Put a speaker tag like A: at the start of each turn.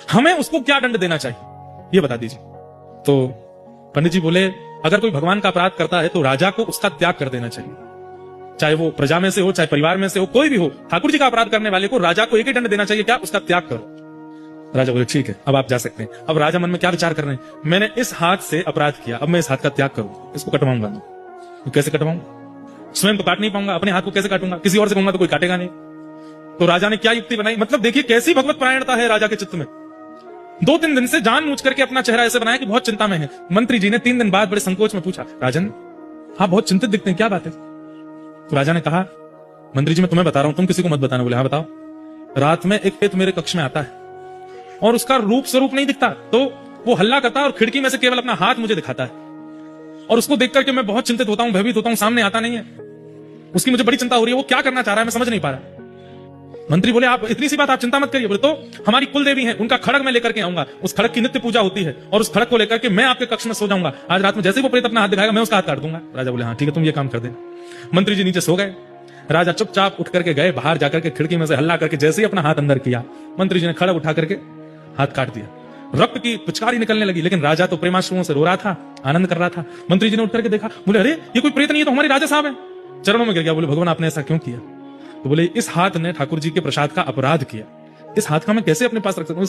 A: हमें उसको क्या दंड देना चाहिए ये बता दीजिए। तो पंडित जी बोले, अगर कोई भगवान का अपराध करता है तो राजा को उसका त्याग कर देना चाहिए, चाहे वो प्रजा में से हो, चाहे परिवार में से हो, कोई भी हो। ठाकुर जी का अपराध करने वाले को राजा को एक ही दंड देना चाहिए, क्या? उसका त्याग करो। राजा बोले ठीक है, अब आप जा सकते हैं। अब राजा मन में क्या विचार कर रहे हैं, मैंने इस हाथ से अपराध किया, अब मैं इस हाथ का त्याग करूं, इसको कटवाऊंगा मैं। कैसे कटवाऊंगा? स्वयं तो काट नहीं पाऊंगा, अपने हाथ को कैसे काटूंगा? किसी और से कहूंगा तो कोई काटेगा नहीं। तो राजा ने क्या युक्ति बनाई, मतलब देखिए कैसी भगवत परायणता है राजा के चित्त में। 2-3 दिन से जानबूझ करके अपना चेहरा ऐसे बनाया कि बहुत चिंता में है। मंत्री जी ने 3 दिन बाद बड़े संकोच में पूछा, राजन आप बहुत चिंतित दिखते हैं, क्या बात है? तो राजा ने कहा, मंत्री जी मैं तुम्हें बता रहा हूं, तुम किसी को मत बताना। बोले हाँ बताओ। रात में एक प्रेत मेरे कक्ष में आता है और उसका रूप स्वरूप नहीं दिखता, तो वो हल्ला करता है और खिड़की में से केवल अपना हाथ मुझे दिखाता है, और उसको देख करके मैं बहुत चिंतित होता हूं, भयभीत होता हूं, सामने आता नहीं है। उसकी मुझे बड़ी चिंता हो रही है, वो क्या करना चाह रहा है मैं समझ नहीं पा रहा। मंत्री बोले आप इतनी सी बात आप चिंता मत करिए। बोले तो हमारी कुल देवी है, उनका खड़ग मैं लेकर के आऊंगा, उस खड़ग की नित्य पूजा होती है, और उस खड़ग को लेकर के मैं आपके कक्ष में सो जाऊंगा। आज रात में जैसे ही वो प्रेत अपना हाथ दिखाएगा मैं उसका हाथ काट दूंगा। राजा बोले हाँ ठीक है, तुम ये काम कर देना। मंत्री जी नीचे सो गए। राजा चुपचाप उठ करके गए, बाहर जाकर के खिड़की में से हल्ला करके जैसे ही अपना हाथ अंदर किया, मंत्री जी ने खड़ग उठा करके हाथ काट दिया। रक्त की पिचकारी निकलने लगी, लेकिन राजा तो प्रेमाश्रुओं से रो रहा था, आनंद कर रहा था। मंत्री जी ने उठ करके देखा, बोले अरे ये कोई प्रेत नहीं है, तो हमारे राजा साहब हैं। चरणों में गिर गया, बोले भगवान आपने ऐसा क्यों किया? तो बोले इस हाथ ने ठाकुर जी के प्रसाद का अपराध किया, इस हाथ का मैं कैसे अपने पास रख सकता हूँ?